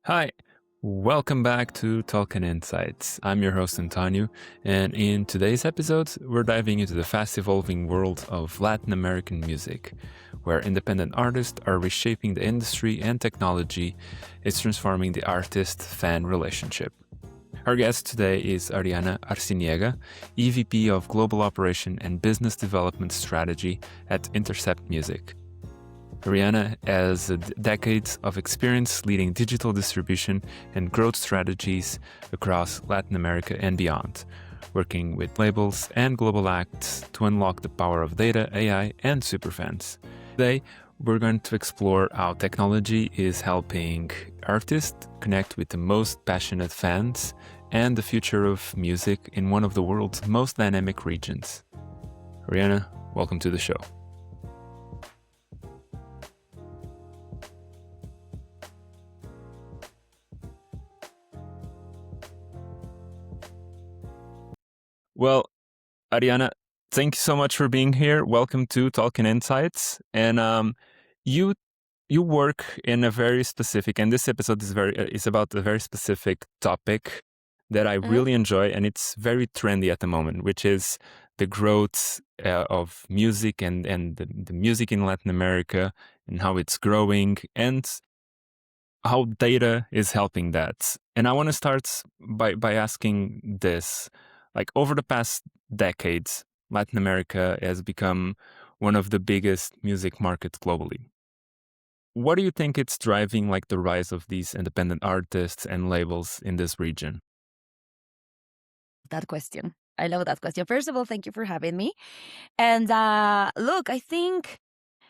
Hi, welcome back to Talking Insights. I'm your host Antonio, and in today's episode, we're diving into the fast evolving world of Latin American music, where independent artists are reshaping the industry and technology is transforming the artist-fan relationship. Our guest today is Ariana Arciniega, EVP of Global Operation and Business Development Strategy at Intercept Music. Ariana has decades of experience leading digital distribution and growth strategies across Latin America and beyond, working with labels and global acts to unlock the power of data, AI, and superfans. Today, we're going to explore how technology is helping artists connect with the most passionate fans and the future of music in one of the world's most dynamic regions. Ariana, welcome to the show. Well, Ariana, thank you so much for being here. Welcome to Talking Insights. And you work in a very specific, and this episode is about a very specific topic that I really enjoy, and it's very trendy at the moment, which is the growth of music and the music in Latin America and how it's growing and how data is helping that. And I want to start by asking this. Like over the past decades, Latin America has become one of the biggest music markets globally. What do you think it's driving like the rise of these independent artists and labels in this region? That question. I love that question. First of all, thank you for having me. And look, I think,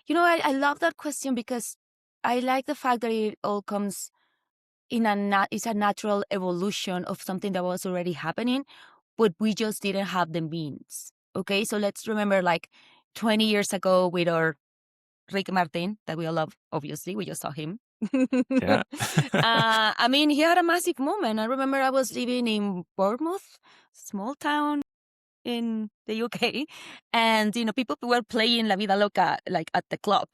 I love that question because I like the fact that it all comes it's a natural evolution of something that was already happening, but we just didn't have the means. Okay, so let's remember like 20 years ago with our Rick Martin, that we all love, obviously, we just saw him. Yeah. I mean, he had a massive moment. I remember I was living in Bournemouth, small town in the UK, and people were playing La Vida Loca like at the club,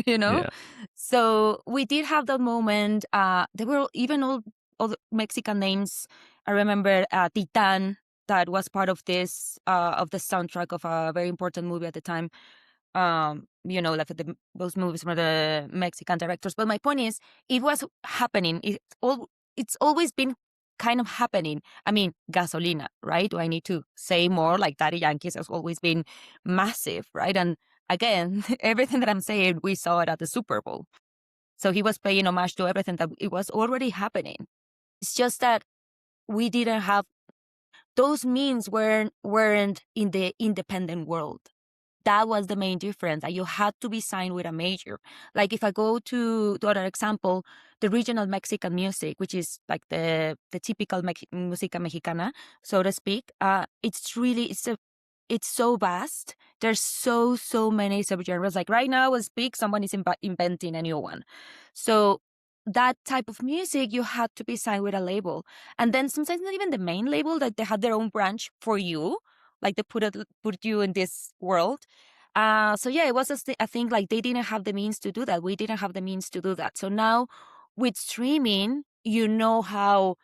Yeah. So we did have that moment. There were even all the Mexican names. I remember Titan, that was part of this of the soundtrack of a very important movie at the time. Like those movies from the Mexican directors. But my point is, it was happening. It's always been kind of happening. I mean, Gasolina, right? Do I need to say more? Like Daddy Yankees has always been massive, right? And again, everything that I'm saying, we saw it at the Super Bowl. So he was paying homage to everything that it was already happening. It's just that we didn't have those means weren't in the independent world. That was the main difference, that you had to be signed with a major. Like if I go to other example, the regional Mexican music, which is like the typical música mexicana, so to speak, it's so vast. There's so many subgenres. Like right now, as speak, someone is inventing a new one. So that type of music, you had to be signed with a label, and then sometimes not even the main label, that they had their own branch for you, like they put you in this world. So yeah, it was I think like they didn't have the means to do that. We didn't have the means to do that. So now with streaming, how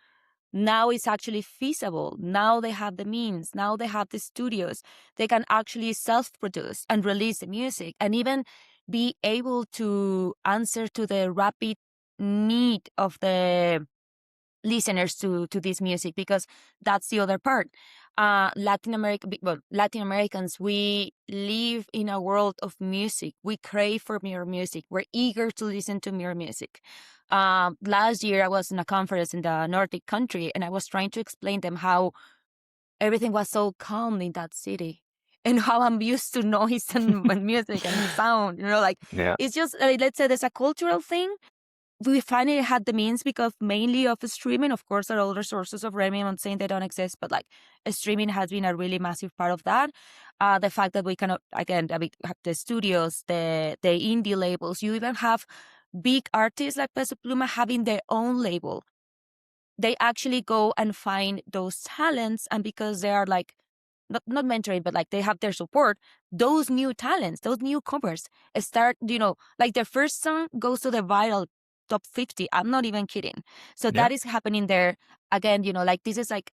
now it's actually feasible. Now they have the means. Now they have the studios. They can actually self-produce and release the music and even be able to answer to the rapid need of the listeners to this music, because that's the other part. Latin Americans, we live in a world of music. We crave for more music. We're eager to listen to more music. Last year, I was in a conference in the Nordic country, and I was trying to explain them how everything was so calm in that city, and how I'm used to noise and music and sound. Yeah. It's just let's say there's a cultural thing. We finally had the means because mainly of streaming. Of course, there are other sources of revenue. I'm not saying they don't exist, but like streaming has been a really massive part of that. The fact that we cannot, again, have the studios, the indie labels. You even have big artists like Peso Pluma having their own label. They actually go and find those talents, and because they are like not mentoring, but like they have their support, those new talents, those newcomers start, like their first song goes to the viral top 50. I'm not even kidding. So Yeah. that is happening there. Again, like this is like,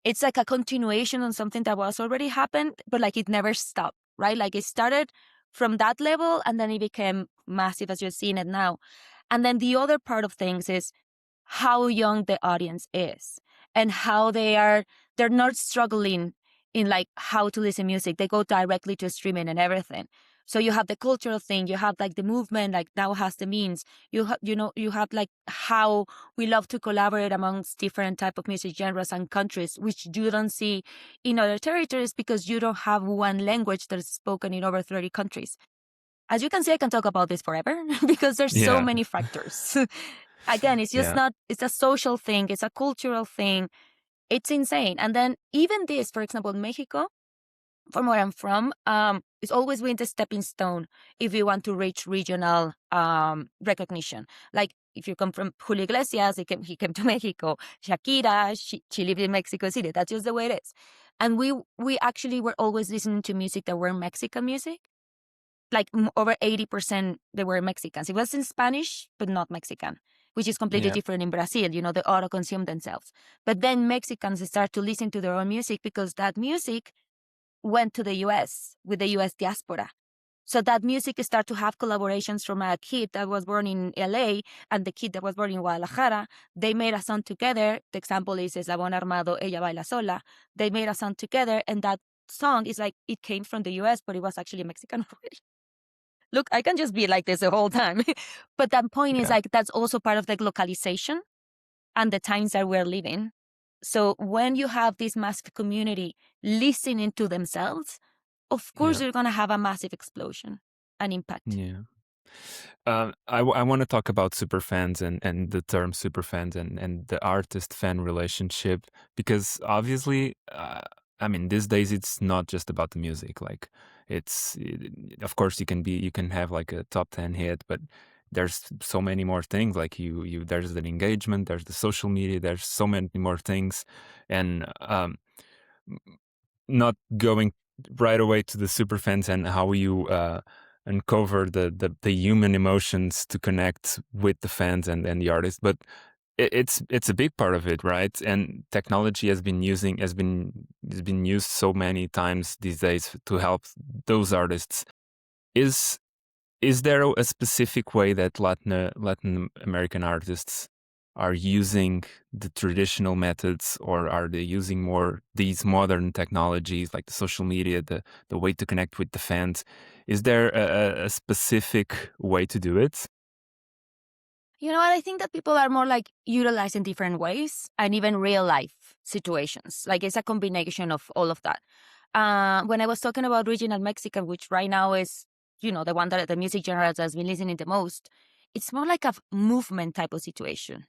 it's like a continuation on something that was already happened, but like it never stopped, right? Like it started from that level and then it became massive as you're seeing it now. And then the other part of things is how young the audience is and how they're not struggling in like how to listen music. They go directly to streaming and everything. So you have the cultural thing, you have like the movement, like now has the means. You have like how we love to collaborate amongst different type of music genres and countries, which you don't see in other territories because you don't have one language that is spoken in over 30 countries. As you can see, I can talk about this forever because there's so Yeah. many factors. Again, it's just Yeah. not, it's a social thing, it's a cultural thing. It's insane. And then even this, for example, Mexico, from where I'm from, it's always been the stepping stone if you want to reach regional recognition. Like if you come from Julio Iglesias, he came to Mexico. Shakira, she lived in Mexico City. That's just the way it is. And we actually were always listening to music that were Mexican music. Like over 80% they were Mexicans. It was in Spanish, but not Mexican, which is completely Yeah. different in Brazil. They auto-consume themselves. But then Mexicans start to listen to their own music because that music went to the US with the US diaspora. So that music start to have collaborations from a kid that was born in LA and the kid that was born in Guadalajara. They made a song together. The example is Eslabón Armado, Ella Baila Sola. They made a song together and that song is like, it came from the US, but it was actually Mexican already. Look, I can just be like this the whole time. But that point is Yeah. like, that's also part of the localization and the times that we're living. So when you have this massive community listening to themselves, of course, Yeah. you're going to have a massive explosion and impact. Yeah. I want to talk about superfans and the term superfans and the artist-fan relationship because obviously, I mean, these days it's not just about the music. Like, of course, you can have like a top 10 hit, but there's so many more things. Like there's the engagement, there's the social media, there's so many more things, and not going right away to the superfans and how you uncover the human emotions to connect with the fans and the artist, but it's a big part of it, right? And technology has been used so many times these days to help those artists. Is is there a specific way that Latin American artists are using the traditional methods, or are they using more these modern technologies like the social media, the way to connect with the fans? Is there a specific way to do it? You know what? I think that people are more like utilizing different ways and even real life situations. Like it's a combination of all of that. When I was talking about regional Mexican, which right now is, the one that the music genre has been listening the most, it's more like a movement type of situation.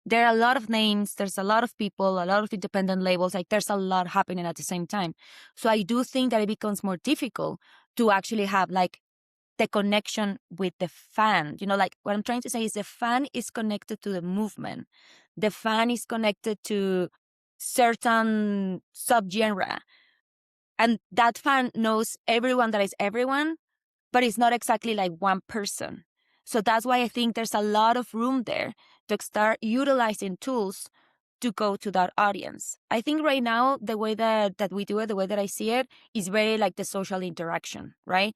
There are a lot of names, there's a lot of people, a lot of independent labels, like there's a lot happening at the same time. So I do think that it becomes more difficult to actually have like the connection with the fan. Like what I'm trying to say is the fan is connected to the movement. The fan is connected to certain subgenre. And that fan knows everyone that is everyone, but it's not exactly like one person. So that's why I think there's a lot of room there to start utilizing tools to go to that audience. I think right now, the way that we do it, the way that I see it, is very like the social interaction, right?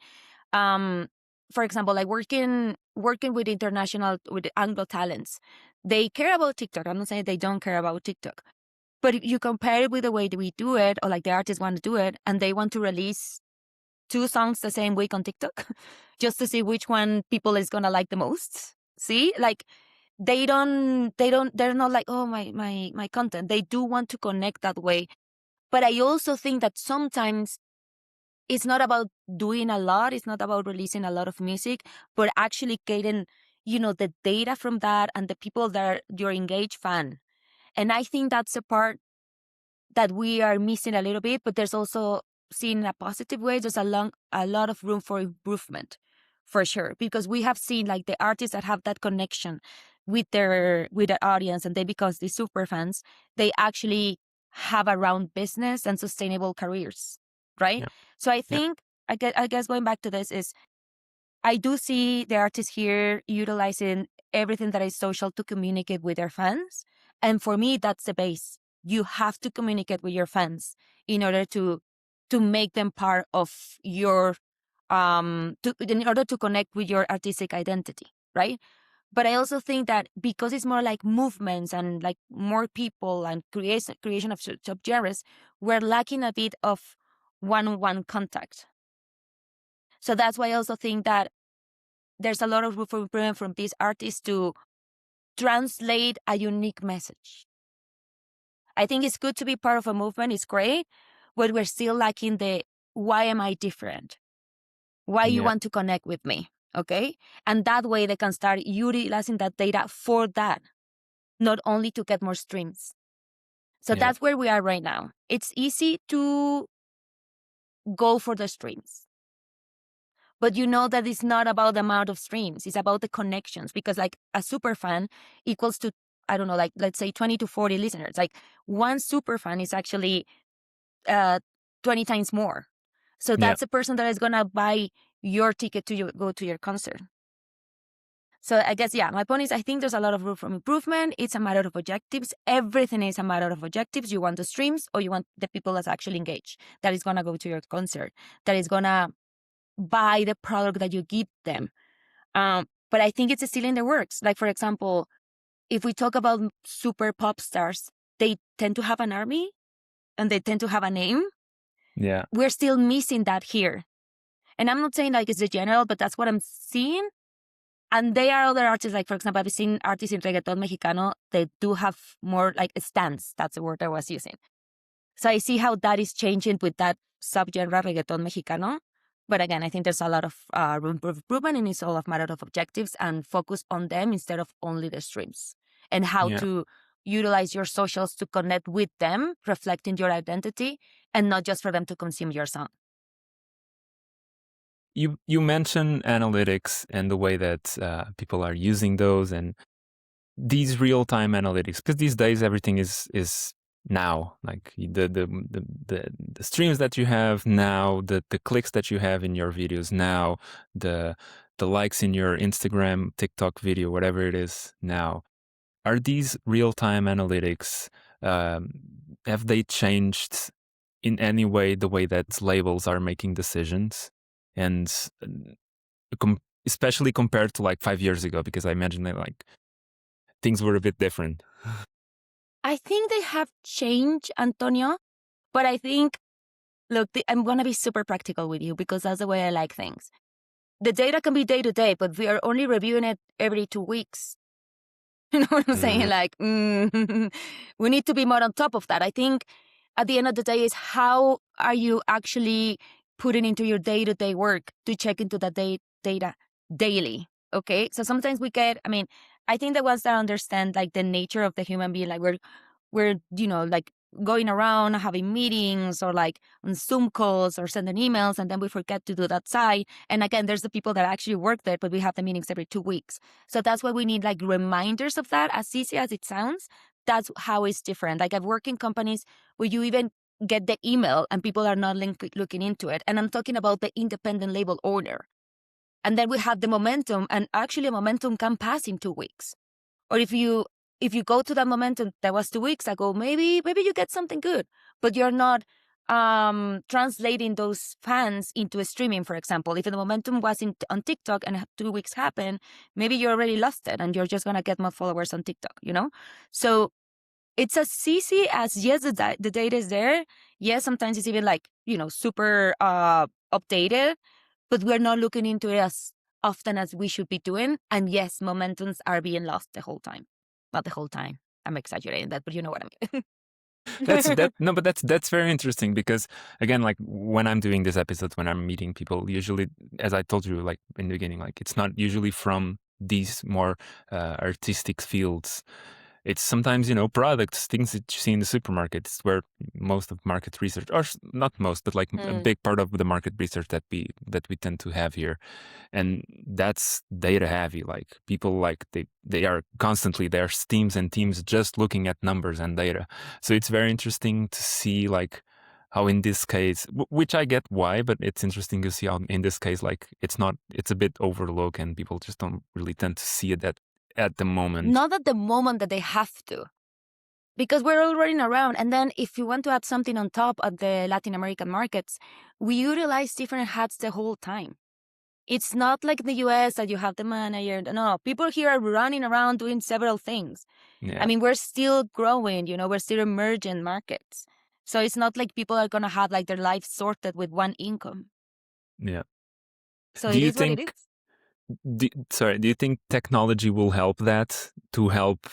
Um, for example, like working with with Anglo talents, they care about TikTok. I'm not saying they don't care about TikTok, but if you compare it with the way that we do it, or like the artists want to do it, and they want to release 2 songs the same week on TikTok, just to see which one people is gonna like the most. See, like they're not like, oh, my content. They do want to connect that way. But I also think that sometimes it's not about doing a lot. It's not about releasing a lot of music, but actually getting, the data from that and the people that are your engaged fan. And I think that's a part that we are missing a little bit, but there's also seen in a positive way. There's a lot of room for improvement, for sure, because we have seen like the artists that have that connection with their audience and they become these super fans. They actually have a round business and sustainable careers, right? Yeah. So I Yeah. think I guess going back to this is I do see the artists here utilizing everything that is social to communicate with their fans. And for me, that's the base. You have to communicate with your fans in order to make them part of your in order to connect with your artistic identity, right? But I also think that because it's more like movements and like more people and creation of subgenres, we're lacking a bit of one-on-one contact. So that's why I also think that there's a lot of room for improvement from these artists to translate a unique message. I think it's good to be part of a movement, it's great, but we're still lacking the why am I different? Why you want to connect with me, okay? And that way they can start utilizing that data for that, not only to get more streams. So that's where we are right now. It's easy to go for the streams, but you know that it's not about the amount of streams, it's about the connections, because like a super fan equals to, I don't know, like let's say 20 to 40 listeners. Like one super fan is actually 20 times more. So that's a person that is going to buy your ticket to go to your concert. So I guess, my point is I think there's a lot of room for improvement. It's a matter of objectives. Everything is a matter of objectives. You want the streams or you want the people that's actually engaged, that is going to go to your concert, that is going to buy the product that you give them. But I think it's still in the works. Like, for example, if we talk about super pop stars, they tend to have an army and they tend to have a name. Yeah. We're still missing that here. And I'm not saying like it's the general, but that's what I'm seeing. And there are other artists, like, for example, I've seen artists in reggaeton Mexicano, they do have more like a stance. That's the word I was using. So I see how that is changing with that subgenre reggaeton Mexicano. But again, I think there's a lot of room for improvement, and it's all a matter of objectives and focus on them instead of only the streams, and how to utilize your socials to connect with them, reflecting your identity, and not just for them to consume your song. You mentioned analytics and the way that people are using those and these real-time analytics, because these days everything is now, like the streams that you have now, the clicks that you have in your videos now, the likes in your Instagram, TikTok video, whatever it is now. Are these real-time analytics, have they changed in any way the way that labels are making decisions? And especially compared to like 5 years ago, because I imagine that like things were a bit different. I think they have changed, Antonio, but I think, look, I'm going to be super practical with you because that's the way I like things. The data can be day to day, but we are only reviewing it every 2 weeks. You know what I'm saying? Like, we need to be more on top of that. I think at the end of the day is how are you actually putting into your day-to-day work to check into that data daily, okay? So sometimes I think the ones that understand like the nature of the human being, like we're like going around having meetings or like on Zoom calls or sending emails, and then we forget to do that side. And again, there's the people that actually work there, but we have the meetings every 2 weeks. So that's why we need like reminders of that. As easy as it sounds, that's how it's different. Like I've worked in companies where you even get the email and people are not looking into it. And I'm talking about the independent label owner. And then we have the momentum, and actually a momentum can pass in 2 weeks. Or if you go to that momentum that was 2 weeks ago, maybe you get something good, but you're not translating those fans into a streaming, for example. If the momentum was on TikTok and 2 weeks happen, maybe you already lost it and you're just going to get more followers on TikTok, So it's as easy as, yes, the data is there. Yes, sometimes it's even like, super updated, but we're not looking into it as often as we should be doing. And yes, momentums are being lost the whole time. Not the whole time. I'm exaggerating that, but you know what I mean. But that's very interesting, because again, like when I'm doing this episode, when I'm meeting people, usually, as I told you, like in the beginning, like it's not usually from these more artistic fields. It's sometimes, products, things that you see in the supermarkets, where most of market research, or not most, but like a big part of the market research that we tend to have here. And that's data heavy. Like people, like they are constantly, there are teams and teams just looking at numbers and data. So it's very interesting to see like how in this case, which I get why, but it's interesting to see how in this case, like it's a bit overlooked and people just don't really tend to see it that at the moment? Not at the moment that they have to, because we're all running around. And then if you want to add something on top of the Latin American markets, we utilize different hats the whole time. It's not like the US that you have the manager. No, people here are running around doing several things. Yeah. I mean, we're still growing, we're still emerging markets. So it's not like people are going to have like their life sorted with one income. Yeah. So it is what it is. Do you think technology will help that, to help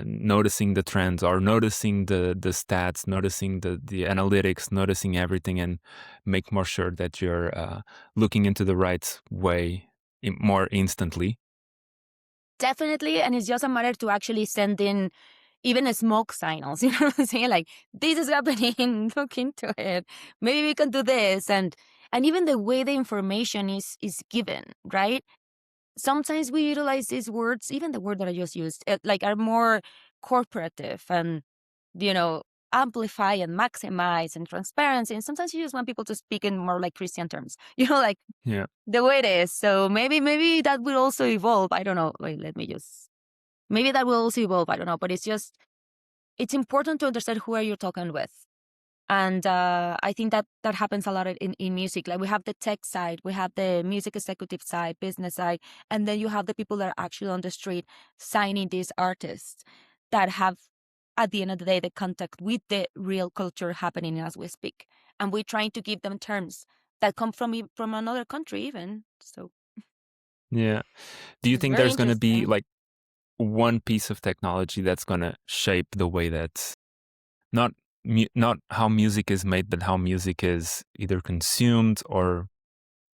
noticing the trends, or noticing the stats, noticing the analytics, noticing everything, and make more sure that you're looking into the right way more instantly? Definitely. And it's just a matter to actually send in even smoke signals, you know what I'm saying? Like, this is happening, look into it. Maybe we can do this. And even the way the information is given, right? Sometimes we utilize these words, even the word that I just used, like are more corporative and, amplify and maximize and transparency. And sometimes you just want people to speak in more like Christian terms, like Yeah. the way it is. So maybe that will also evolve. I don't know. Wait, maybe that will also evolve. I don't know. But it's important to understand who are you talking with. And I think that happens a lot in music. Like, we have the tech side, we have the music executive side, business side, and then you have the people that are actually on the street signing these artists that have, at the end of the day, the contact with the real culture happening as we speak. And we're trying to give them terms that come from another country even. So Yeah. Do you it's think very there's going to be interesting. like one piece of technology that's going to shape the way that not how music is made, but how music is either consumed or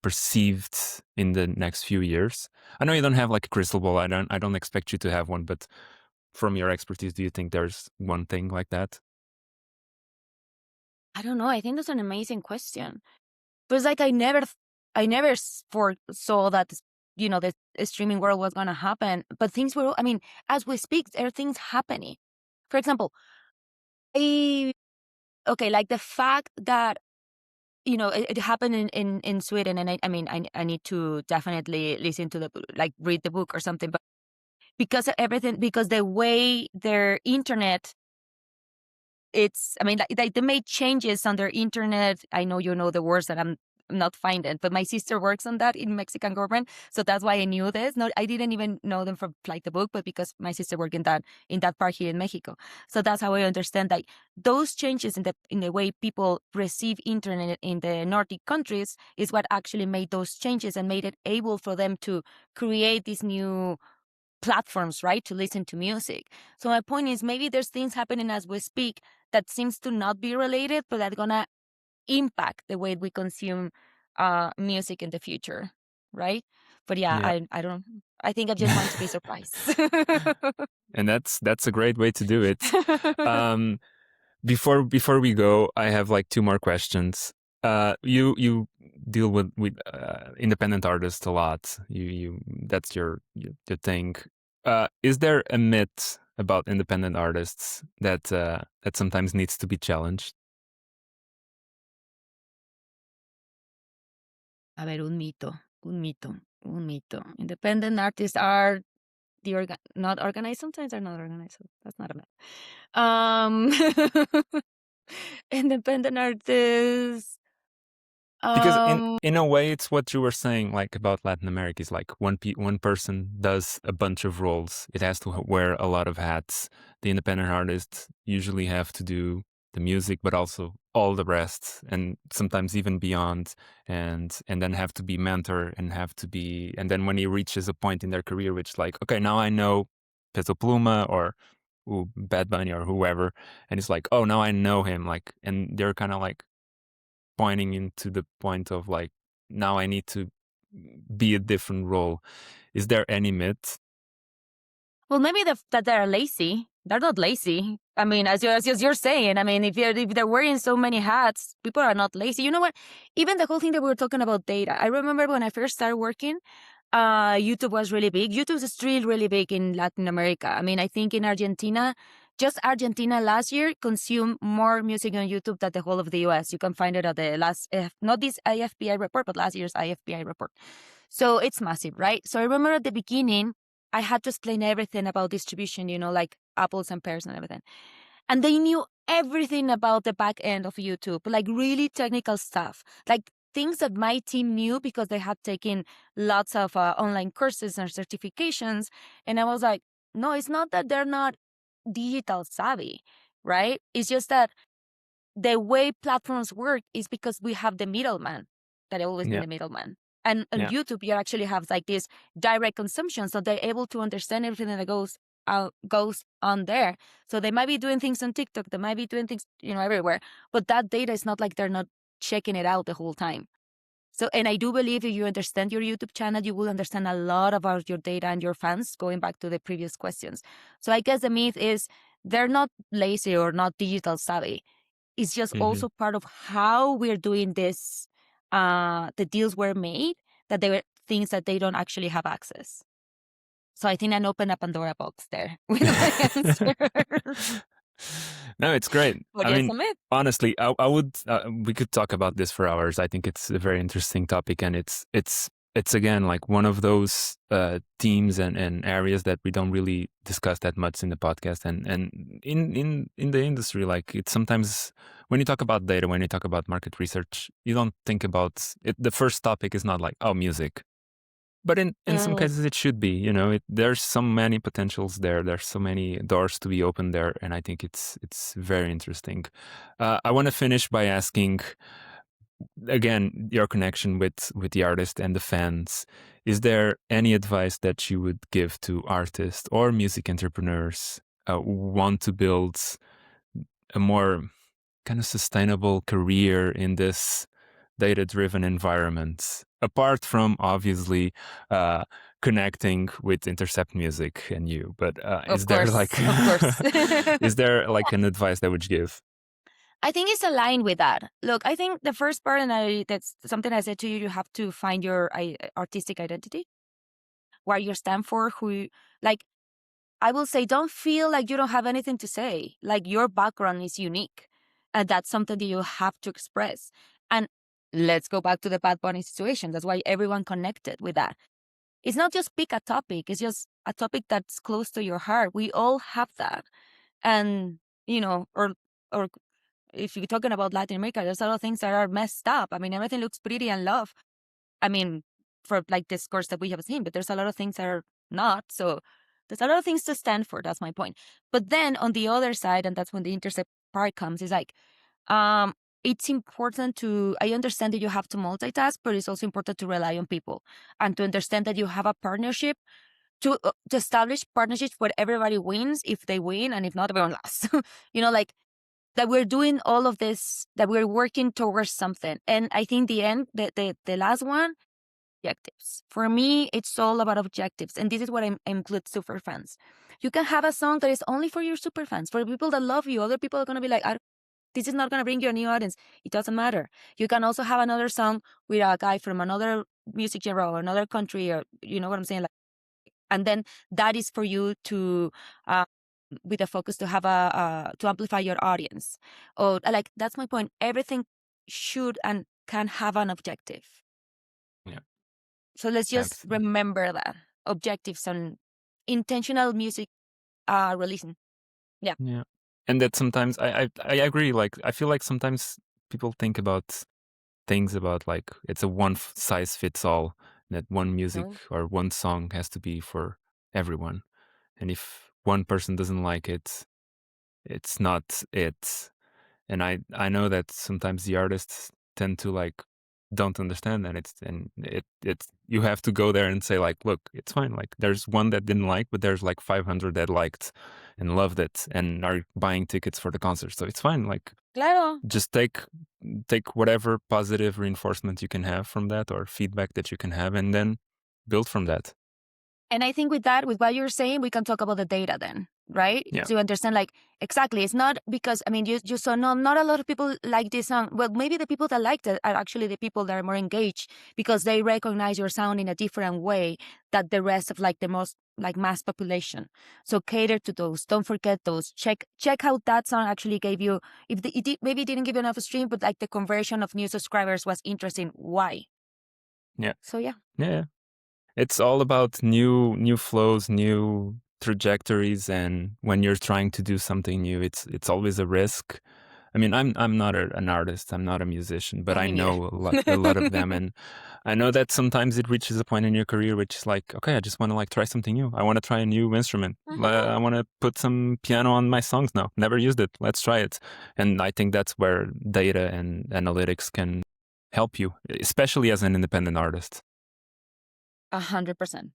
perceived in the next few years? I know you don't have like a crystal ball. I don't expect you to have one, but from your expertise, do you think there's one thing like that? I don't know. I think that's an amazing question. But it's like I never foresaw that, the streaming world was going to happen. But things were, I mean, as we speak, there are things happening. For example, like the fact that, it happened in Sweden. And I need to definitely listen to read the book or something. But because of everything, because the way their internet, they made changes on their internet. I know you know the words that I'm not finding, but my sister works on that in Mexican government, so that's why I knew this. No, I didn't even know them from like the book, but because my sister worked in that part here in Mexico, so that's how I understand that those changes in the way people receive internet in the Nordic countries is what actually made those changes and made it able for them to create these new platforms, right, to listen to music. So my point is, maybe there's things happening as we speak that seems to not be related, but that gonna impact the way we consume music in the future, right? But yeah, Yeah. I don't. I think I just want to be surprised. And that's a great way to do it. Before we go, I have like two more questions. You deal with independent artists a lot. You that's your thing. Is there a myth about independent artists that sometimes needs to be challenged? A ver, un mito. Independent artists are not organized. Sometimes they're not organized. So that's not a myth. Independent artists. Because in a way, it's what you were saying, like about Latin America, is like one person does a bunch of roles. It has to wear a lot of hats. The independent artists usually have to do the music, but also all the rest, and sometimes even beyond, and then have to be mentor and then when he reaches a point in their career, which like, okay, now I know Peso Pluma or Bad Bunny or whoever, and it's like, oh, now I know him, like, and they're kind of like pointing into the point of like, now I need to be a different role. Is there any myth? Well, maybe that they're lazy. They're not lazy. I mean, as you're saying, I mean, if they're wearing so many hats, people are not lazy. You know what? Even the whole thing that we were talking about data. I remember when I first started working, YouTube was really big. YouTube is still really big in Latin America. I mean, I think in Argentina, just Argentina last year consumed more music on YouTube than the whole of the US. You can find it at the last, not this IFPI report, but last year's IFPI report. So it's massive, right? So I remember at the beginning, I had to explain everything about distribution, like apples and pears and everything. And they knew everything about the back end of YouTube, like really technical stuff, like things that my team knew because they had taken lots of online courses and certifications. And I was like, no, it's not that they're not digital savvy, right? It's just that the way platforms work is because we have the middleman that always been Yeah. the middleman. And on Yeah. YouTube, you actually have like this direct consumption. So they're able to understand everything that goes on there. So they might be doing things on TikTok, they might be doing things, everywhere. But that data is not like they're not checking it out the whole time. So, and I do believe if you understand your YouTube channel, you will understand a lot about your data and your fans, going back to the previous questions. So I guess the myth is they're not lazy or not digital savvy. It's just also part of how we're doing this. The deals were made that they were things that they don't actually have access. So I think I opened a Pandora box there with my answer. No, it's great. But I yes, mean, a myth. honestly, I would we could talk about this for hours. I think it's a very interesting topic, and it's again like one of those themes and areas that we don't really discuss that much in the podcast, and in the industry, like it's sometimes when you talk about data, when you talk about market research, you don't think about it. The first topic is not like, oh, music. But in some cases, it should be. There's so many potentials there. There's so many doors to be opened there, and I think it's very interesting. I want to finish by asking again your connection with the artist and the fans. Is there any advice that you would give to artists or music entrepreneurs who want to build a more kind of sustainable career in this data-driven environment, apart from obviously connecting with Intercept Music and you? But Of is there course, like of course. is there like an advice that would you give? I think it's aligned with that. Look, I think the first part, and that's something I said to you, you have to find your artistic identity, where you stand for, like, I will say, don't feel like you don't have anything to say. Like, your background is unique, and that's something that you have to express. And let's go back to the Bad Bunny situation. That's why everyone connected with that. It's not just pick a topic, it's just a topic that's close to your heart. We all have that. And, or if you're talking about Latin America, there's a lot of things that are messed up. I mean, everything looks pretty and love. I mean, for like this course that we have seen, but there's a lot of things that are not. So there's a lot of things to stand for. That's my point. But then on the other side, and that's when the intercept part comes, is like, it's important I understand that you have to multitask, but it's also important to rely on people and to understand that you have a partnership to establish partnerships where everybody wins if they win, and if not, everyone lost. Like, that we're doing all of this, that we're working towards something. And I think the last one, objectives. For me, it's all about objectives. And this is what I include Superfans. You can have a song that is only for your Superfans, for people that love you. Other people are going to be like, this is not going to bring you a new audience. It doesn't matter. You can also have another song with a guy from another music genre or another country, or you know what I'm saying? Like, and then that is for you to, with a focus to have to amplify your audience. Or like, that's my point. Everything should and can have an objective. Yeah. So let's just remember that objectives and intentional music releasing. Yeah. Yeah. And that sometimes I agree. Like, I feel like sometimes people think about things about like it's a one size fits all, that one music or one song has to be for everyone. And if one person doesn't like it, it's not it. And I know that sometimes the artists tend to like don't understand that it's you have to go there and say like, look, it's fine. Like, there's one that didn't like, but there's like 500 that liked and loved it and are buying tickets for the concert. So it's fine. Like, Claro. just take whatever positive reinforcement you can have from that, or feedback that you can have, and then build from that. And I think with that, with what you're saying, we can talk about the data then, right? Yeah. To understand, like, exactly. It's not because, I mean, you saw not a lot of people like this song. Well, maybe the people that liked it are actually the people that are more engaged because they recognize your sound in a different way that the rest of like the most like mass population. So cater to those. Don't forget those. Check how that song actually gave you, if maybe it didn't give you enough stream, but like the conversion of new subscribers was interesting. Why? Yeah. So yeah. Yeah. It's all about new flows, new trajectories, and when you're trying to do something new, it's always a risk. I mean, I'm not an artist, I'm not a musician, but Oh, I me neither. know a lot of them, and I know that sometimes it reaches a point in your career which is like, okay, I just want to like try something new. I want to try a new instrument. I want to put some piano on my songs now. Never used it. Let's try it. And I think that's where data and analytics can help you, especially as an independent artist. 100%.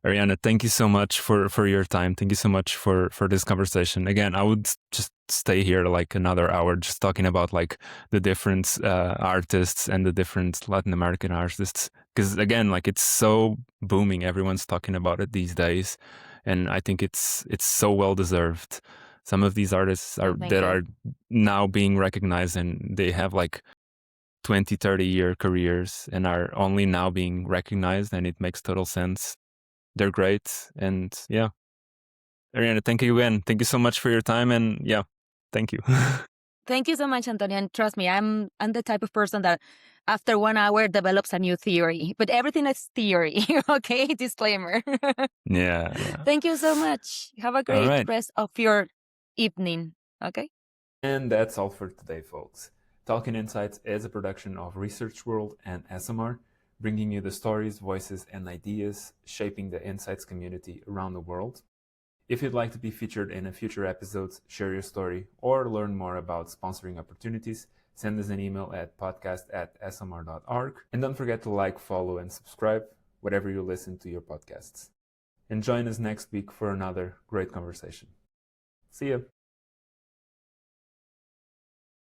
Ariana, thank you so much for your time. Thank you so much for this conversation. Again, I would just stay here like another hour just talking about like the different artists and the different Latin American artists. Because again, like it's so booming. Everyone's talking about it these days, and I think it's so well deserved. Some of these artists Oh, thank that you. are now being recognized, and they have like 20, 30-year careers and are only now being recognized, and it makes total sense. They're great. And yeah, Ariana, thank you again. Thank you so much for your time. And yeah, thank you. Thank you so much, Antonio. And trust me, I'm the type of person that after 1 hour develops a new theory, but everything is theory. Okay, disclaimer. Yeah. Thank you so much. Have a All great right. rest of your evening. Okay. And that's all for today, folks. Talking Insights is a production of Research World and Esomar, bringing you the stories, voices, and ideas shaping the insights community around the world. If you'd like to be featured in a future episode, share your story, or learn more about sponsoring opportunities, send us an email at podcast@smr.org. And don't forget to like, follow, and subscribe wherever you listen to your podcasts. And join us next week for another great conversation. See ya.